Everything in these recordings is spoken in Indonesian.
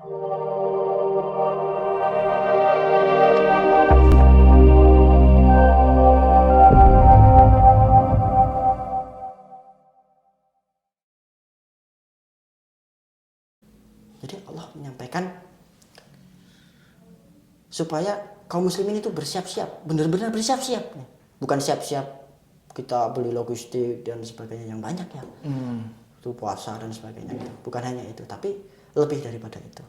Jadi Allah menyampaikan supaya kaum muslimin itu bersiap-siap, benar-benar bersiap-siap. Bukan siap-siap kita beli logistik dan sebagainya yang banyak ya. Itu puasa dan sebagainya itu. Bukan hanya itu, tapi lebih daripada itu.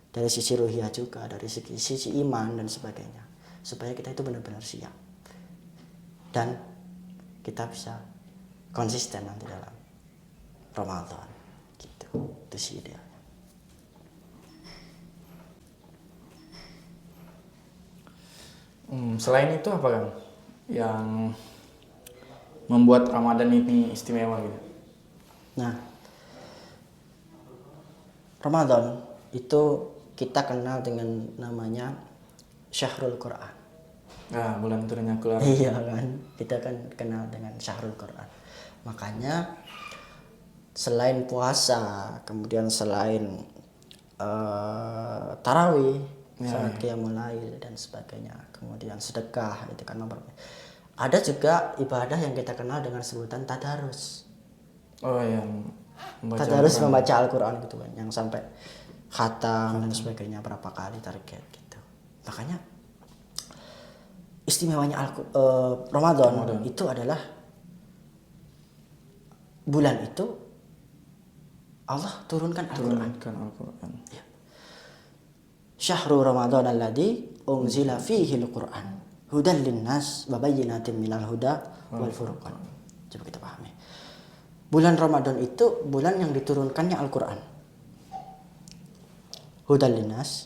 Dari sisi ruhiyah juga, dari sisi iman dan sebagainya. Supaya kita itu benar-benar siap. Dan kita bisa konsisten nanti dalam Ramadan. Gitu. Itu sih idealnya. Selain itu apa Kang yang membuat Ramadan ini istimewa gitu? Nah, Ramadan itu kita kenal dengan namanya Syahrul Quran. Nah, bulan turunnya keluar. Iya kan, kita kan kenal dengan Syahrul Quran. Makanya selain puasa, kemudian selain tarawih, salat qiyamul lail dan sebagainya, kemudian sedekah itu kan ada juga ibadah yang kita kenal dengan sebutan tadarus. Oh, yang Tadarus membaca Al-Quran gitu kan, yang sampai khatam dan sebagainya berapa kali target gitu. Makanya istimewanya Ramadan itu adalah bulan itu Allah turunkan Al-Quran. Ya. Syahrul Ramadan alladzi unzila fihi al-Quran hudan linnas wa bayyinatin minal huda wal furqan. Coba kita pahami. Bulan Ramadan itu bulan yang diturunkannya Al-Quran. Hudan linnas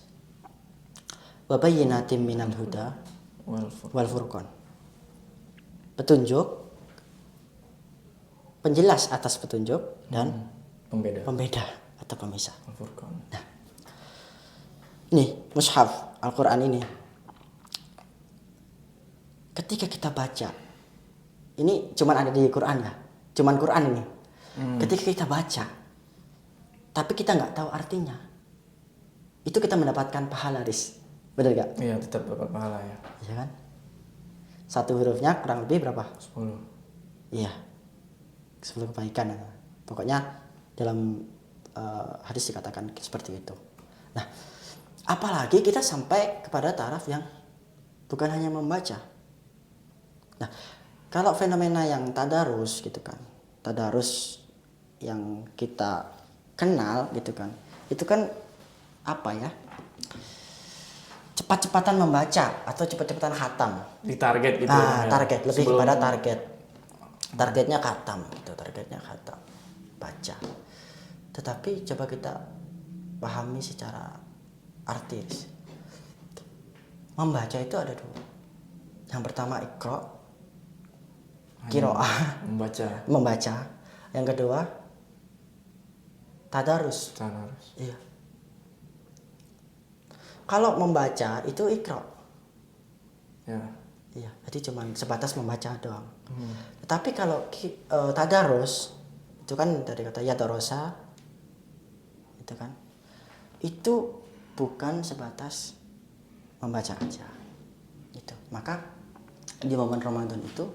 wa bayyinatin minal huda wal furqan. Petunjuk, penjelas atas petunjuk dan pembeda atau pemisah. Al-Furqan. Nah, ini mushaf Al-Quran ini. Ketika kita baca, ini cuman ada di Quran ya, cuman Quran ini. Ketika kita baca, tapi kita nggak tahu artinya, itu kita mendapatkan pahala, Riz. Bener gak? Iya, tetap dapat pahala ya. Iya kan? Satu hurufnya kurang lebih berapa? 10. Iya, 10 kebaikan. Pokoknya dalam hadis dikatakan seperti itu. Nah, apalagi kita sampai kepada taraf yang bukan hanya membaca. Nah, kalau fenomena yang tadarus gitu kan, tadarus yang kita kenal gitu kan, itu kan apa ya? Cepat-cepatan membaca atau cepat-cepatan khatam. Di target gitu ya. Target, lebih sebelum kepada target. Targetnya khatam gitu, targetnya khatam. Baca. Tetapi coba kita pahami secara artis. Membaca itu ada dua. Yang pertama Iqra, qiraah, membaca. Yang kedua tadarus. Iya. Kalau membaca itu Iqra. Ya. Iya, jadi cuma sebatas membaca doang. Tetapi kalau tadarus itu kan dari kata yadarosa, itu kan, itu bukan sebatas membaca aja. Itu. Maka di momen Ramadan itu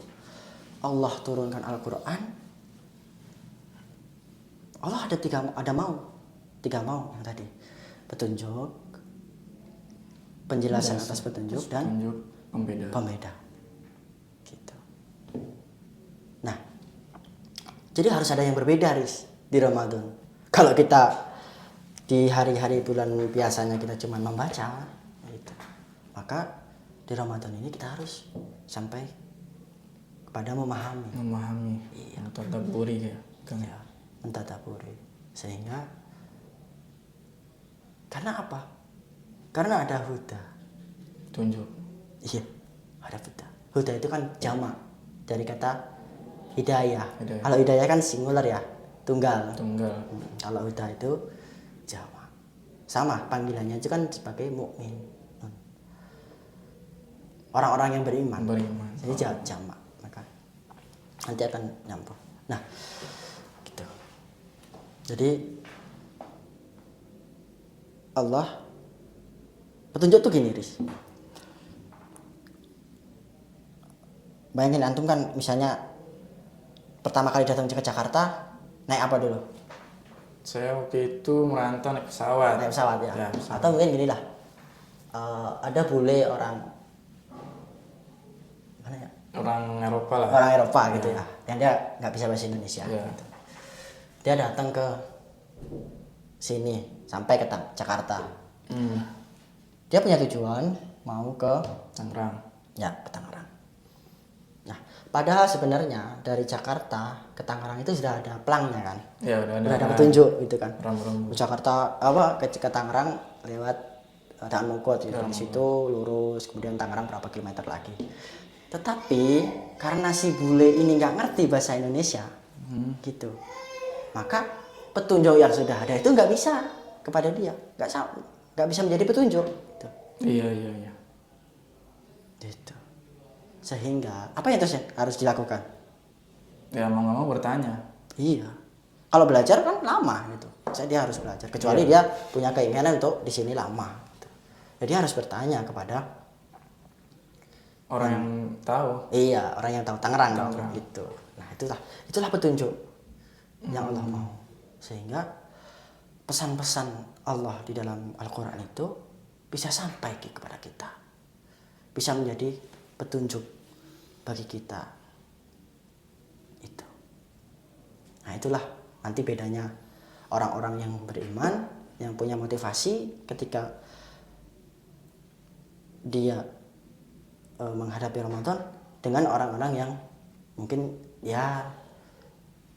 Allah turunkan Al-Quran. Allah ada tiga mau yang tadi, petunjuk, penjelasan atas petunjuk dan pembeda. Gitu. Nah, jadi harus ada yang berbeda, Riz, di Ramadan. Kalau kita di hari-hari bulan biasanya kita cuma membaca, gitu, maka di Ramadan ini kita harus sampai kepada memahami. Iya. Mentadaburi ya. Ya, mentadaburi. Sehingga karena apa? Karena ada huda. Tunjuk. Iya, ada huda. Huda itu kan jamak dari kata hidayah. Kalau hidayah kan singular ya, tunggal. Kalau huda itu jamak. Sama panggilannya itu kan sebagai mukmin. Orang-orang yang beriman. Jadi jamak. Maka nanti akan nyambung. Nah, gitu. Jadi Allah petunjuk tuh gini, Riz. Bayangin antum kan misalnya pertama kali datang ke Jakarta naik apa dulu? Saya waktu itu merantau naik pesawat. Naik pesawat ya. Ya, pesawat. Atau mungkin gini lah. Ada bule orang mana ya? Orang Eropa lah. Orang Eropa gitu ya. Yang dia nggak bisa bahasa Indonesia. Ya. Gitu. Dia datang ke sini sampai ke Jakarta. Dia punya tujuan mau ke Tangerang. ya ke Tangerang. Nah, padahal sebenarnya dari Jakarta ke Tangerang itu sudah ada plangnya kan. Ya udah Udah ada petunjuk gitu kan. Rambu-rambu. Jakarta ke Tangerang lewat Daan Mogot gitu. Di situ lurus kemudian Tangerang berapa kilometer lagi. Tetapi karena si bule ini nggak ngerti bahasa Indonesia gitu, maka petunjuk yang sudah ada itu nggak bisa kepada dia, nggak bisa menjadi petunjuk. Gitu. Iya. Gitu. Sehingga apa yang terus harus dilakukan? Ya mau nggak mau bertanya. Iya. Kalau belajar kan lama gitu. Dia harus belajar. Kecuali dia punya keinginan untuk di sini lama. Gitu. Jadi harus bertanya kepada Orang yang tahu. Iya, orang yang tahu Tangerang gitu. Nah, itulah petunjuk yang Allah mau. Sehingga pesan-pesan Allah di dalam Al-Qur'an itu bisa sampai kepada kita. Bisa menjadi petunjuk bagi kita. Itu. Nah, itulah nanti bedanya orang-orang yang beriman, yang punya motivasi ketika dia menghadapi Ramadan dengan orang-orang yang mungkin ya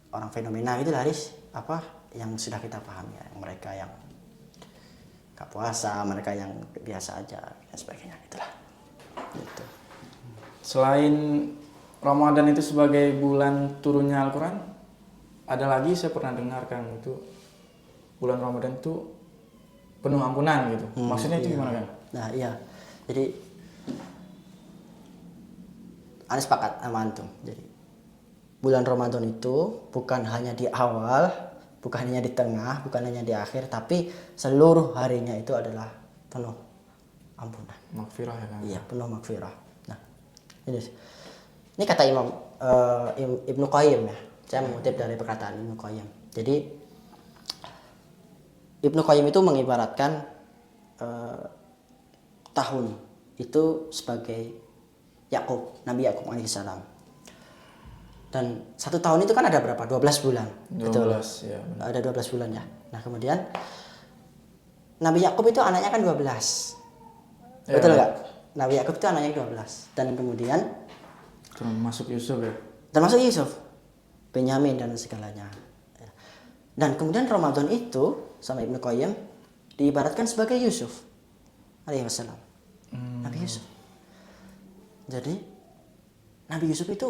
orang fenomena gitu lah, Riz. Apa yang sudah kita pahami ya, mereka yang gak puasa, mereka yang biasa aja dan sebagainya itulah. Gitu. Selain Ramadan itu sebagai bulan turunnya Al-Quran, ada lagi saya pernah dengarkan itu bulan Ramadan itu penuh ampunan gitu. Maksudnya itu gimana kan? Nah iya, jadi Anda sepakat sama antum. Jadi bulan Ramadan itu bukan hanya di awal, bukan hanya di tengah, bukan hanya di akhir, tapi seluruh harinya itu adalah penuh ampunan. Maghfirah ya kan? Iya, penuh maghfirah. Nah, ini kata Ibnu Qayyim ya. Saya mengutip dari perkataan Ibnu Qayyim. Jadi Ibnu Qayyim itu mengibaratkan tahun itu sebagai Nabi Yakub alaihissalam. Dan satu tahun itu kan ada berapa? 12 bulan. 12 betul? ya. Benar. Ada 12 bulan ya. Nah, kemudian Nabi Yakub itu anaknya kan 12. Ya. Betul nggak? Nabi Yakub itu anaknya 12. Dan kemudian termasuk Yusuf ya. termasuk Yusuf, Benyamin dan segalanya. Dan kemudian Ramadan itu sama Ibnu Qayyim diibaratkan sebagai Yusuf alaihissalam. Nabi Yusuf. Jadi Nabi Yusuf itu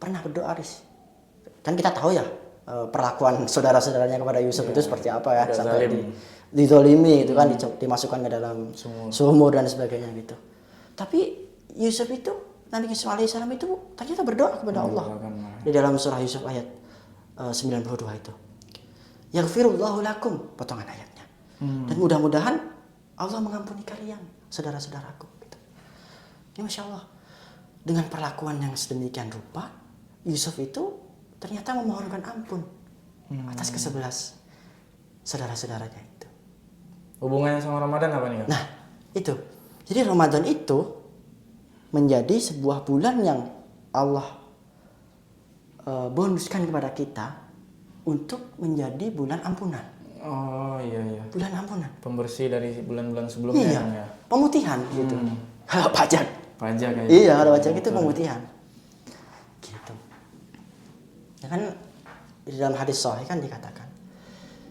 pernah berdoa, Riz. Kan kita tahu ya perlakuan saudara-saudaranya kepada Yusuf itu seperti apa ya, sampai dizolimi itu kan, dimasukkan ke dalam sumur dan sebagainya gitu. Tapi Yusuf itu, Nabi Yusuf alaihissalam itu ternyata berdoa kepada Allah di dalam surah Yusuf ayat 92 itu. Yaghfirullahu lakum, potongan ayatnya. Dan mudah-mudahan Allah mengampuni kalian, saudara-saudaraku. Gitu. Ya Masya Allah. Dengan perlakuan yang sedemikian rupa, Yusuf itu ternyata memohonkan ampun atas ke-11 saudara-saudaranya itu. Hubungannya sama Ramadan apa nih? Nah, itu. Jadi Ramadan itu menjadi sebuah bulan yang Allah bonuskan kepada kita untuk menjadi bulan ampunan. Oh iya. Bulan ampunan. Pembersih dari bulan-bulan sebelumnya. Iya. Ya. Pemutihan gitu. Pajak. Pajak kayak Iya, kalau pajak itu pemutihan. Gitu. Ya kan di dalam hadis sahih kan dikatakan,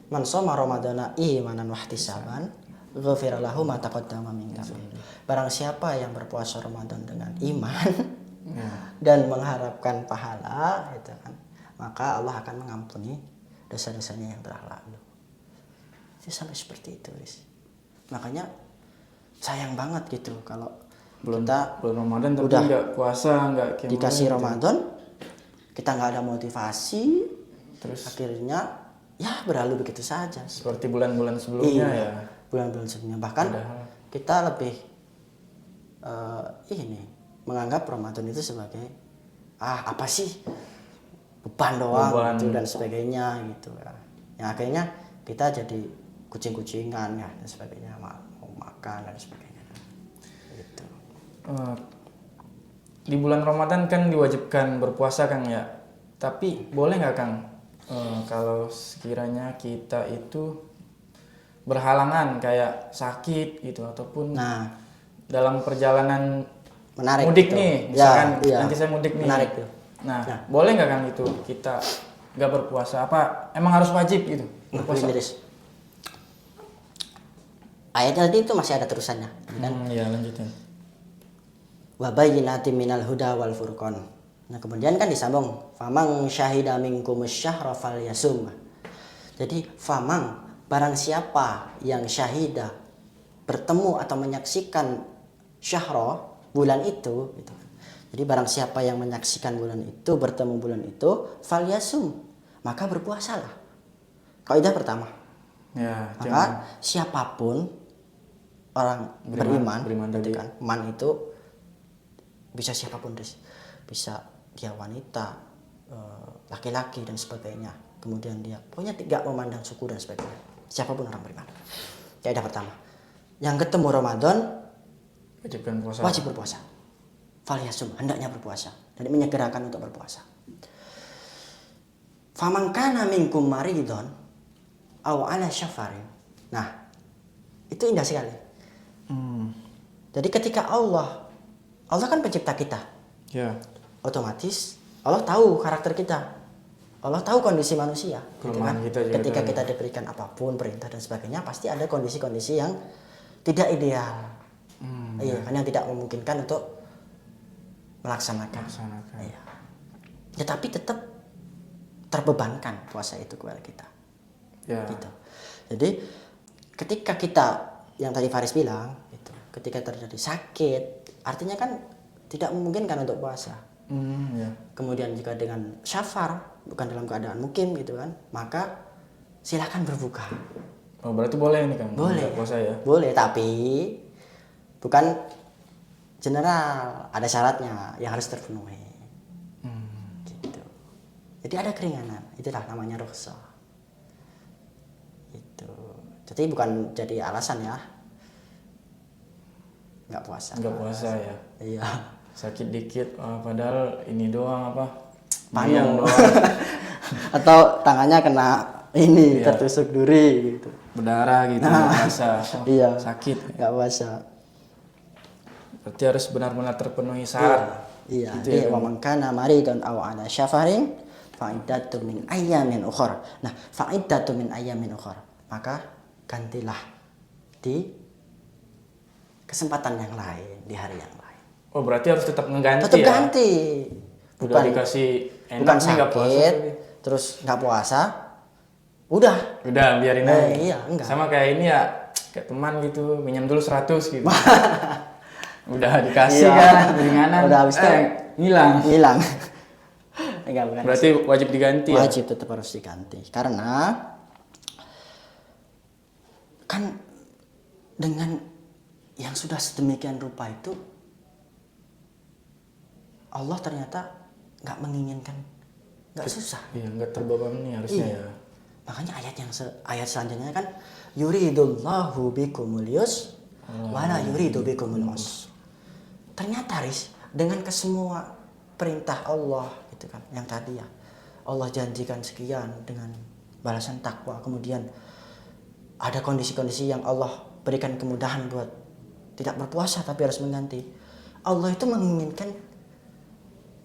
"Man shoma ramadhana imanan wa ihtisaban, ghufira lahu ma taqaddama min dhanbi." Barang siapa yang berpuasa Ramadan dengan iman dan mengharapkan pahala, itu kan, maka Allah akan mengampuni dosa-dosanya yang telah lalu. Itu sampai seperti itu, Riz. Makanya sayang banget gitu kalau bulan kita Ramadan tapi udah nggak puasa, nggak dikasih Ramadan, kita nggak ada motivasi, terus akhirnya ya berlalu begitu saja. seperti bulan-bulan sebelumnya iya. ya. bulan-bulan sebelumnya. Bahkan Padahal kita lebih ini menganggap Ramadan itu sebagai apa sih, beban doang Beban. gitu dan sebagainya gitu ya. Yang akhirnya kita jadi kucing-kucingan ya dan sebagainya, mau makan dan sebagainya gitu. Di bulan Ramadan kan diwajibkan berpuasa Kang ya. Tapi boleh nggak Kang kalau sekiranya kita itu berhalangan kayak sakit gitu ataupun Nah, dalam perjalanan menarik mudik gitu. nih, misalkan Iya. nanti saya mudik nih. Menarik tuh. Nah, boleh nggak Kang itu kita nggak berpuasa? Apa emang harus wajib gitu berpuasa? Miris. Ayatnya tadi itu masih ada terusannya kan? Iya lanjutin. Wa bayyinatin minal huda wal furqan. Nah, kemudian kan disambung famang syahida minkumus syahra falyasum. Jadi famang, barang siapa yang syahida bertemu atau menyaksikan syahra, bulan itu gitu. Jadi barang siapa yang menyaksikan bulan itu, bertemu bulan itu, falyasum, maka berpuasalah. Kaidah pertama. Ya, Maka siapapun orang beriman tadi. gitu kan. Man itu bisa siapapun, bisa dia wanita, laki-laki dan sebagainya. Kemudian dia pokoknya tidak memandang suku dan sebagainya. Siapapun orang beriman. Kaidah pertama. Yang ketemu Ramadan wajibkan puasa. wajib berpuasa. Falyasum, hendaknya berpuasa dan menyegerakan untuk berpuasa. Faman kana minkum maridon aw ala syafarin. Nah, itu indah sekali. Jadi ketika Allah kan pencipta kita. Ya. Otomatis Allah tahu karakter kita. Allah tahu kondisi manusia, gitu kan? Kelemahan kita juga Ketika tahu. kita diberikan apapun perintah dan sebagainya, pasti ada kondisi-kondisi yang tidak ideal. Iya, kan yang tidak memungkinkan untuk melaksanakan. Iya. Tetapi tetap terbebankan puasa itu kepada kita. Ya. Gitu. Jadi ketika kita yang tadi Faris bilang, gitu, ketika terjadi sakit, artinya kan tidak memungkinkan untuk puasa. Ya. Kemudian jika dengan syafar, bukan dalam keadaan mukim gitu kan, maka silakan berbuka. Oh, berarti boleh nih Kang. Boleh. nggak puasa ya. Boleh, tapi bukan general, ada syaratnya yang harus terpenuhi. Gitu. Jadi ada keringanan, itulah namanya rukhsah. Gitu. Jadi bukan jadi alasan ya. Nggak puasa. Nggak puasa ya. Iya. Sakit dikit, padahal ini doang apa? Panu. Biang doang. Atau tangannya kena ini Iya. tertusuk duri gitu. Berdarah gitu, nggak puasa. Oh, Iya. Sakit. Nggak puasa. Berarti harus benar-benar terpenuhi syarat. Iya. Gitu Jadi ya, wa man kana maridun aw ala syafarin fa'iddatu min ayyamin ukhra. Nah, fa'iddatu min ayyamin ukhra. Maka gantilah di kesempatan yang lain, di hari yang lain. Oh, berarti harus tetap ngeganti Tetap ya? ganti. Udah dikasih enak bukan nih, nggak puasa. sakit, terus nggak puasa, udah. Udah biarin aja. Iya, enggak. Sama kayak ini ya, kayak teman gitu, minjem dulu 100 gitu. Udah dikasih Iya. kan, ringanan. Udah habis itu hilang. hilang. Enggak, bukan. Berarti wajib diganti ya? Wajib tetap harus diganti. Karena kan dengan yang sudah sedemikian rupa itu Allah ternyata nggak menginginkan, nggak susah. Iya, nggak terbebani harusnya Iya. ya. Makanya ayat selanjutnya kan yuridullahu bikumul yus wala yuridu bikumul us. Ternyata dengan kesemua perintah Allah gitu kan, yang tadi ya Allah janjikan sekian dengan balasan takwa, kemudian ada kondisi-kondisi yang Allah berikan kemudahan buat tidak berpuasa tapi harus mengganti. Allah itu menginginkan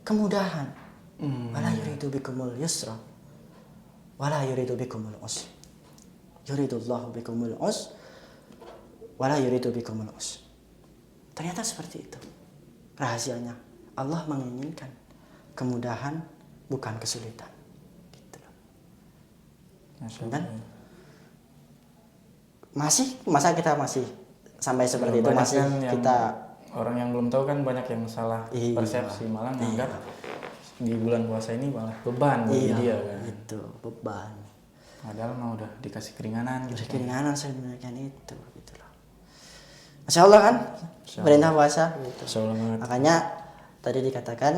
kemudahan. Wala yuridu bikumul yusra wala yuridu bikumul us. Yuridullahu bikumul us wala yuridu bikumul us. Ternyata seperti itu rahasianya. Allah menginginkan kemudahan bukan kesulitan. Gitu. Dan masa kita masih sampai seperti itu, banyak masih kan yang kita orang yang belum tahu kan banyak yang salah Iya. persepsi, malah nganggap di bulan puasa ini malah beban bagi dia kan. itu beban. Padahal mah udah dikasih keringanan gitu. Udah keringanan saya menunaikan itu gitu loh. Masya Allah kan perintah puasa gitu. Masya Allah banget. Makanya tadi dikatakan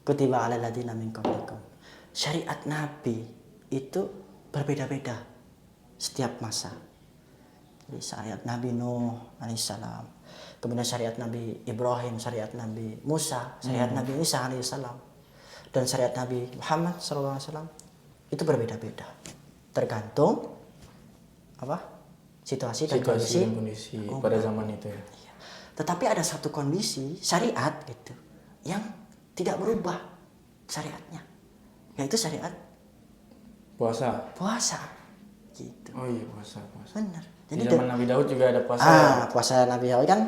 kutiba alal ladzina min qablikum. Syariat Nabi itu berbeda-beda setiap masa. Jadi syariat Nabi Nuh alaihissalam, kemudian syariat Nabi Ibrahim, syariat Nabi Musa, syariat Nabi Isa alaihissalam, dan syariat Nabi Muhammad sallallahu alaihi wasallam itu berbeda-beda. Tergantung apa? Situasi dan Situasi kondisi. dan kondisi pada zaman itu ya. Iya. Tetapi ada satu kondisi syariat gitu yang tidak berubah syariatnya, yaitu syariat Puasa. puasa gitu. Oh iya puasa. Benar. Di zaman Nabi Daud juga ada puasa. Puasa Nabi Daud kan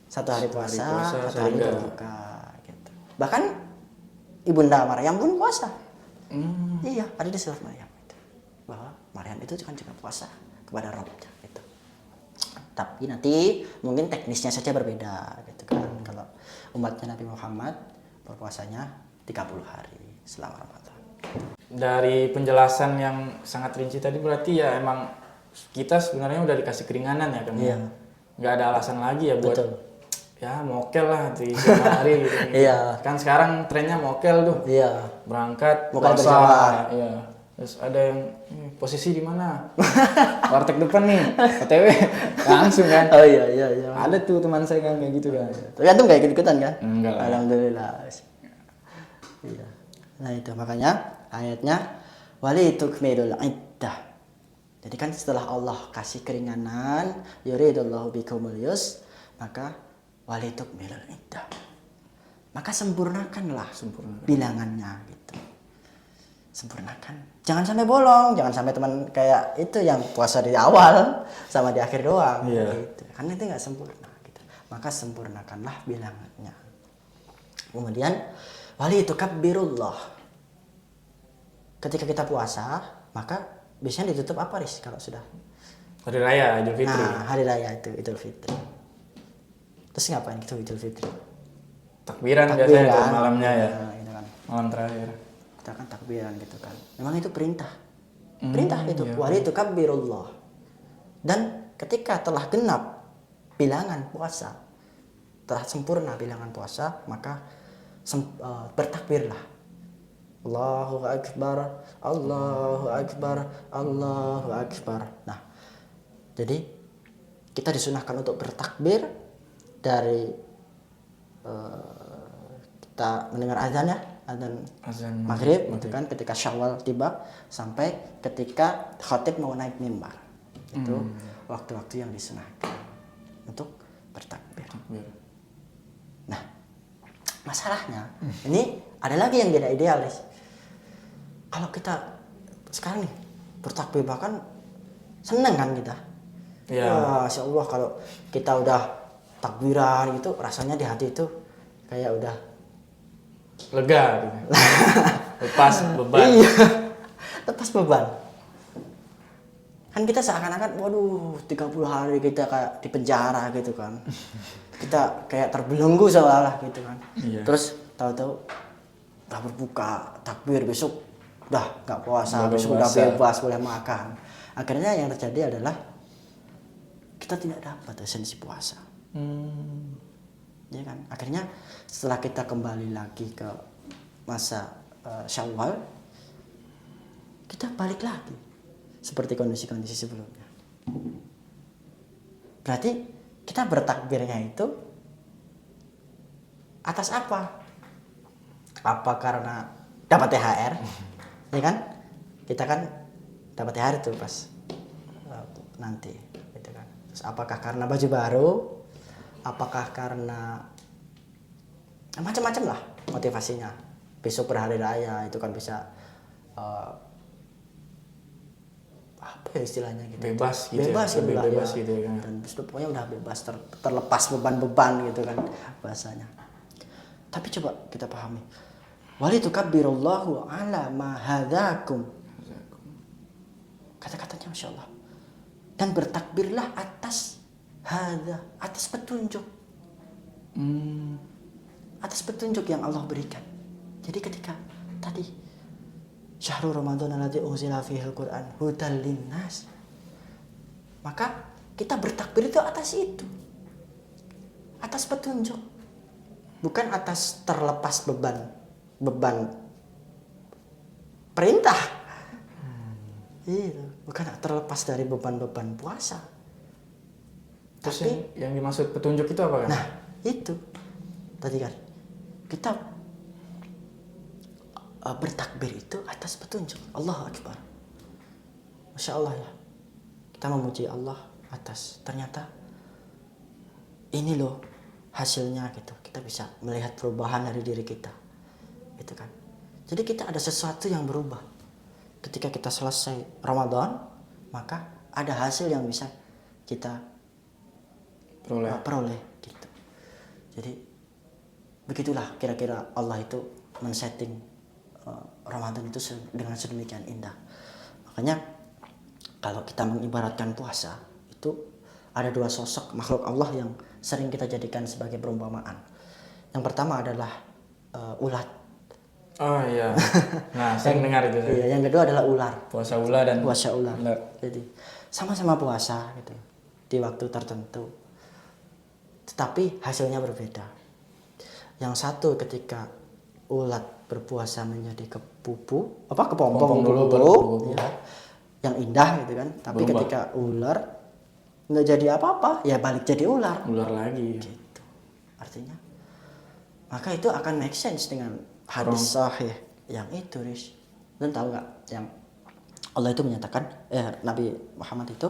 satu hari puasa, satu hari sehingga- berbuka gitu. Bahkan Ibunda Maryam pun puasa. Iya, ada di surat Maryam itu. Bahwa Maryam itu kan juga puasa kepada Rabbnya gitu. Tapi nanti mungkin teknisnya saja berbeda gitu kan. Kalau umatnya Nabi Muhammad berpuasanya 30 hari selama Ramadan. Dari penjelasan yang sangat rinci tadi berarti ya emang kita sebenarnya udah dikasih keringanan ya kan. Iya. Nggak ada alasan lagi ya buat Betul. ya mokel lah di siang hari gitu. Iya. Kan sekarang trennya mokel tuh. Iya. Berangkat Mokel puasa. bersama. Iya. Terus ada yang posisi di mana? Warteg depan nih. OTW langsung kan. Oh iya. Ada tuh teman saya kan kayak gitu kan. Tapi antum gak ikut-ikutan kan? Enggak lah. Alhamdulillah. Iya. Nah itu makanya ayatnya walitukmilul iddah. Jadi kan setelah Allah kasih keringanan, yuridullahu bikumul yus, maka walitukmilul iddah. Maka sempurnakanlah bilangannya gitu. Sempurnakan. Jangan sampai bolong, jangan sampai teman kayak itu yang puasa di awal sama di akhir doang gitu. Karena itu nggak sempurna gitu. Maka sempurnakanlah bilangannya. Kemudian walitukabbirullah. Ketika kita puasa, maka biasanya ditutup apa Riz kalau sudah? Hari Raya Idul Fitri. Nah, hari raya itu Idul Fitri. Terus ngapain gitu Idul Fitri? Takbiran biasanya tuh kan? malamnya ya. Nah, itu kan. Malam terakhir. Kita kan takbiran gitu kan. Memang itu perintah. Perintah itu iya. walitukabbirullah. Dan ketika telah genap bilangan puasa, telah sempurna bilangan puasa, maka bertakbirlah. Allahu Akbar, Allahu Akbar, Allahu Akbar. Nah, jadi kita disunahkan untuk bertakbir dari kita mendengar azan ya, azan maghrib gitu kan, ketika Syawal tiba sampai ketika khatib mau naik mimbar. Itu waktu-waktu yang disunahkan untuk bertakbir. Nah, masalahnya ini ada lagi yang tidak idealis. Kalau kita sekarang nih bertakbir bahkan seneng kan kita. Iya. Wah, Masya Allah kalau kita udah takbiran gitu rasanya di hati itu kayak udah Lega gitu. Lepas beban. Iya. Lepas beban. Kan kita seakan-akan waduh 30 hari kita kayak di penjara gitu kan. Kita kayak terbelenggu seolah-olah gitu kan. Iya. Terus tahu-tahu udah berbuka, takbir, besok udah nggak puasa, Udah besok udah puasa. bebas boleh makan. Akhirnya yang terjadi adalah kita tidak dapat esensi puasa. Ya kan? Akhirnya setelah kita kembali lagi ke masa Syawal, kita balik lagi seperti kondisi-kondisi sebelumnya. Berarti kita bertakbirnya itu atas apa? Apa karena dapat THR? Ya kan? Kita kan dapat THR itu pas nanti gitu kan. Terus apakah karena baju baru? Apakah karena macam-macam lah motivasinya. Besok berhari raya itu kan bisa apa ya istilahnya gitu. Bebas gitu. Bebas ya. gitu Lebih lah bebas ya. gitu ya kan. Dan itu pokoknya udah bebas terlepas beban-beban gitu kan bahasanya. Tapi coba kita pahami. Walitukabbirullahu ala ma hadakum. Kata-katanya Masya Allah. Dan bertakbirlah atas atas petunjuk. Atas petunjuk yang Allah berikan. Jadi ketika tadi Syahrul Ramadan alladzi unzila fihil Qur'an hudal linnas. Maka kita bertakbir itu atas itu. Atas petunjuk. Bukan atas terlepas beban perintah. Iya, bukan terlepas dari beban-beban puasa. Terus Tapi yang dimaksud petunjuk itu apa kan? nah, itu tadi kan kita bertakbir itu atas petunjuk. Allahu Akbar. Masya Allah ya. Kita memuji Allah atas ternyata ini loh hasilnya gitu. Kita bisa melihat perubahan dari diri kita. Gitu kan. Jadi kita ada sesuatu yang berubah. Ketika kita selesai Ramadan, maka ada hasil yang bisa kita peroleh gitu. Jadi begitulah kira-kira Allah itu men-setting Ramadan itu dengan sedemikian indah. Makanya kalau kita mengibaratkan puasa itu ada dua sosok makhluk Allah yang sering kita jadikan sebagai perumpamaan. Yang pertama adalah ulat. Oh iya. Nah, saya dengar itu. Iya, yang kedua adalah ular. Puasa ular dan Puasa ular. Jadi sama-sama puasa gitu di waktu tertentu. Tetapi hasilnya berbeda. Yang satu ketika ulat berpuasa menjadi kepompong dulu, ya, yang indah gitu kan. Tapi berubah. ketika ular nggak jadi apa-apa, ya balik jadi ular. Ular lagi. Gitu. Artinya, maka itu akan make sense dengan hadis sahih yang itu, Riz. Dan tahu nggak yang Allah itu menyatakan, Nabi Muhammad itu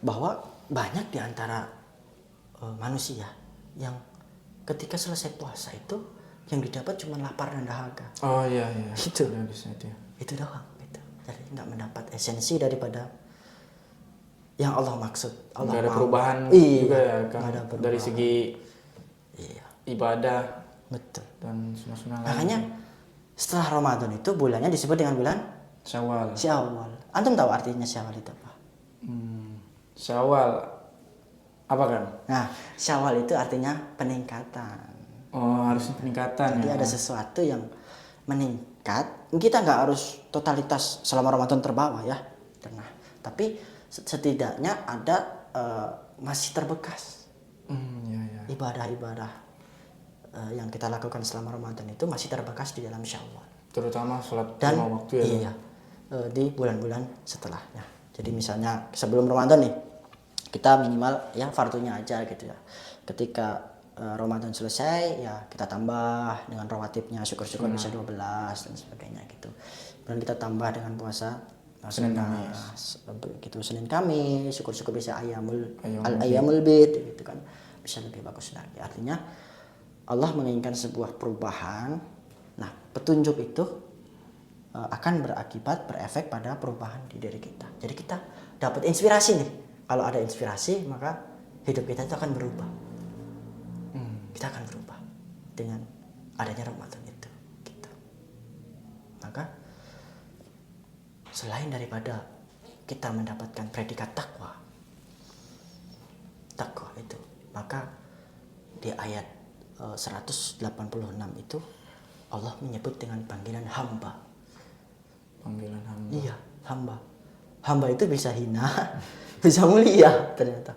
bahwa banyak di antara manusia yang ketika selesai puasa itu yang didapat cuma lapar dan dahaga. Oh iya. Itu. Ya. Itu doang gitu. Jadi nggak mendapat esensi daripada yang Allah maksud. Allah Nggak ada mau. perubahan Iya, juga ya kan. nggak ada perubahan. Dari segi ibadah Betul. dan sunnah-sunnah lain. Makanya setelah Ramadan itu bulannya disebut dengan bulan Syawal. Syawal. Antum tahu artinya Syawal itu apa? Syawal apa kan? Nah, Syawal itu artinya peningkatan. Oh, harusnya peningkatan. Jadi ya. ada sesuatu yang meningkat. Kita nggak harus totalitas selama Ramadan terbawa ya. Nah, tapi setidaknya ada masih terbekas. Iya. Ibadah-ibadah yang kita lakukan selama Ramadan itu masih terbekas di dalam Syawal. Terutama sholat Dan lima waktu ya. iya, di bulan-bulan setelahnya. Jadi misalnya sebelum Ramadan nih, kita minimal ya fardunya aja gitu ya. Ketika Ramadan selesai ya kita tambah dengan rawatibnya, syukur-syukur bisa 12 dan sebagainya gitu. Dan kita tambah dengan puasa Senin Kamis. Gitu Senin Kamis, syukur-syukur bisa ayamul bid gitu kan. Bisa lebih bagus lagi. Artinya Allah menginginkan sebuah perubahan. Nah, petunjuk itu akan berefek pada perubahan di diri kita. Jadi kita dapat inspirasi nih. Kalau ada inspirasi, maka hidup kita itu akan berubah. Kita akan berubah dengan adanya Ramadan itu. Gitu. Maka selain daripada kita mendapatkan predikat takwa itu, maka di ayat 186 itu Allah menyebut dengan panggilan hamba. Panggilan hamba. Iya, hamba. Hamba itu bisa hina, bisa mulia ternyata.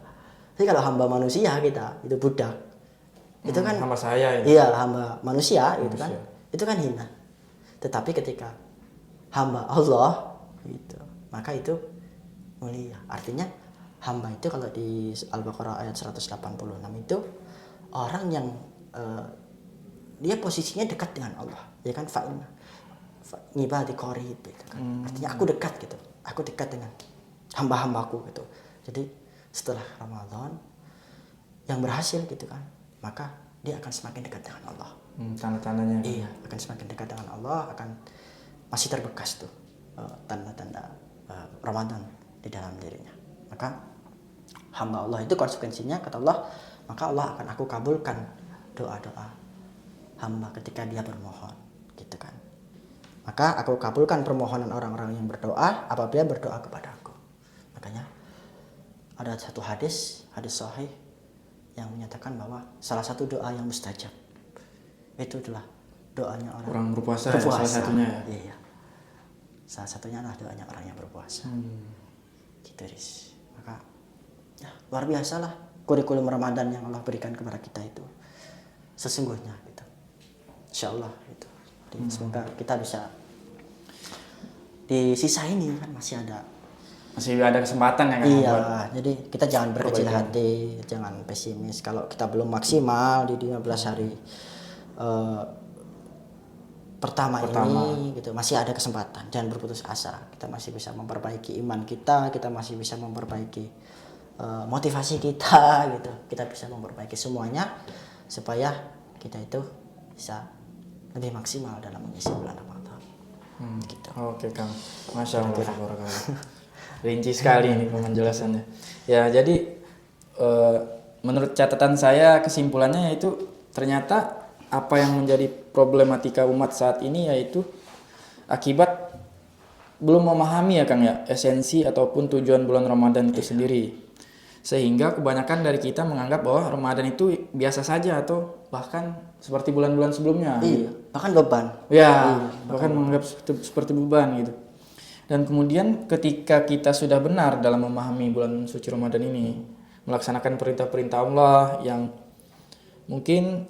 Tapi kalau hamba manusia kita, itu budak. Itu kan hamba saya ini. Iya, hamba manusia gitu kan. Itu kan hina. Tetapi ketika hamba Allah gitu, maka itu mulia. Artinya hamba itu kalau di Al-Baqarah ayat 186 itu orang yang dia posisinya dekat dengan Allah, ya kan, fa'inna ngibadi qarib gitu kan. Artinya aku dekat gitu. Aku dekat dengan hamba-hambaku gitu. Jadi setelah Ramadan yang berhasil gitu kan, maka dia akan semakin dekat dengan Allah. Tanda-tandanya. Iya, akan semakin dekat dengan Allah, akan masih terbekas tuh tanda-tanda Ramadan di dalam dirinya. Maka hamba Allah itu konsekuensinya kata Allah, maka Allah akan aku kabulkan doa-doa hamba ketika dia bermohon, gitu kan. Maka aku kabulkan permohonan orang-orang yang berdoa apabila berdoa kepadaku. Makanya ada satu hadis sahih yang menyatakan bahwa salah satu doa yang mustajab itu adalah doanya orang berpuasa. Salah satunya ya. Iya. Salah satunya adalah doanya orang yang berpuasa. Gitu, Riz. Maka ya, luar biasa lah kurikulum Ramadan yang Allah berikan kepada kita itu. Sesungguhnya gitu. Insyaallah gitu. Jadi, semoga kita bisa di sisa ini kan masih ada kesempatan ya kan? iya, buat jadi kita jangan berkecil hati, jangan pesimis. Kalau kita belum maksimal di 15 hari pertama ini gitu, masih ada kesempatan. Jangan berputus asa. Kita masih bisa memperbaiki iman kita masih bisa memperbaiki motivasi kita gitu. Kita bisa memperbaiki semuanya supaya kita itu bisa lebih maksimal dalam mengisi bulan Ramadan. Gitu. Oke Kang, Masya Allah, tabarakallah. Rinci sekali ini penjelasannya. Ya jadi menurut catatan saya kesimpulannya yaitu ternyata apa yang menjadi problematika umat saat ini yaitu akibat belum memahami ya Kang ya esensi ataupun tujuan bulan Ramadan itu sendiri. Sehingga kebanyakan dari kita menganggap bahwa Ramadan itu biasa saja atau bahkan seperti bulan-bulan sebelumnya. Iya, bahkan beban. Ya, bahkan menganggap seperti beban gitu. Dan kemudian ketika kita sudah benar dalam memahami bulan suci Ramadan ini, melaksanakan perintah-perintah Allah yang mungkin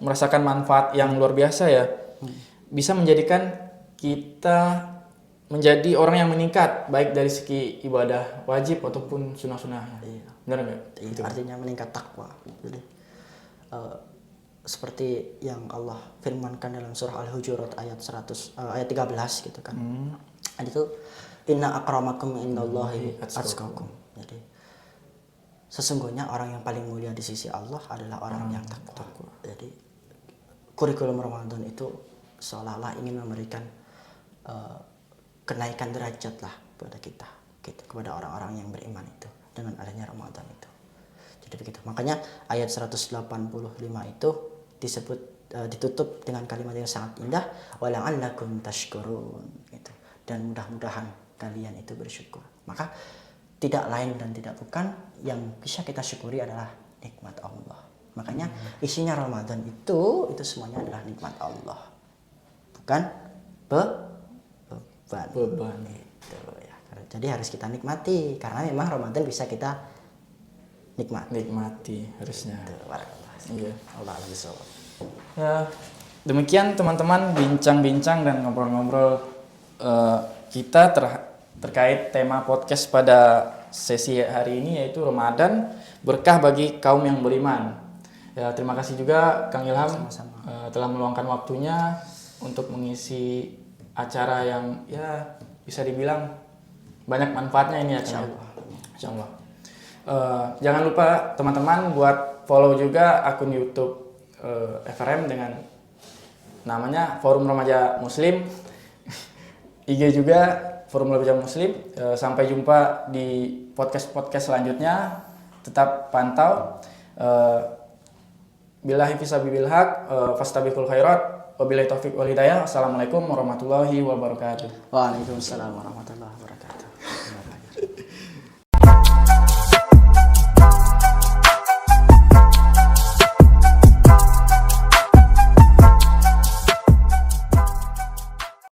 merasakan manfaat yang luar biasa ya, bisa menjadikan kita menjadi orang yang meningkat baik dari segi ibadah wajib ataupun sunnah-sunnah. Iya. Benar nggak? Itu artinya meningkat takwa. Jadi seperti yang Allah firmankan dalam surah Al-Hujurat ayat 13 gitu kan. Itu inna akramakum indallahi atqakum. Jadi sesungguhnya orang yang paling mulia di sisi Allah adalah orang yang takwa. Jadi kurikulum Ramadan itu seolah-olah ingin memberikan kenaikan derajat lah kepada kita gitu, kepada orang-orang yang beriman itu dengan adanya Ramadan itu. Jadi begitu. Makanya ayat 185 itu disebut ditutup dengan kalimat yang sangat indah, wala'allakum tashkurun gitu. Dan mudah-mudahan kalian itu bersyukur. Maka tidak lain dan tidak bukan yang bisa kita syukuri adalah nikmat Allah. Makanya isinya Ramadan itu semuanya adalah nikmat Allah. Bukan beban. Itu ya. Jadi harus kita nikmati karena memang Ramadan bisa kita nikmati harusnya. Iya. Allah Subhanahu. Ya, demikian teman-teman bincang-bincang dan ngobrol-ngobrol kita terkait tema podcast pada sesi hari ini yaitu Ramadan berkah bagi kaum yang beriman. Ya, terima kasih juga Kang Ilham telah meluangkan waktunya untuk mengisi acara yang ya bisa dibilang banyak manfaatnya ini ya Kang. Insyaallah. Jangan lupa teman-teman buat follow juga akun YouTube FRM dengan namanya Forum Remaja Muslim. IG juga Forum Remaja Muslim. Sampai jumpa di podcast selanjutnya. Tetap pantau. Billahi fisabilil haq, fastabiqul khairat. Wabillahi taufiq wal hidayah. Assalamualaikum warahmatullahi wabarakatuh. Waalaikumsalam warahmatullahi wabarakatuh.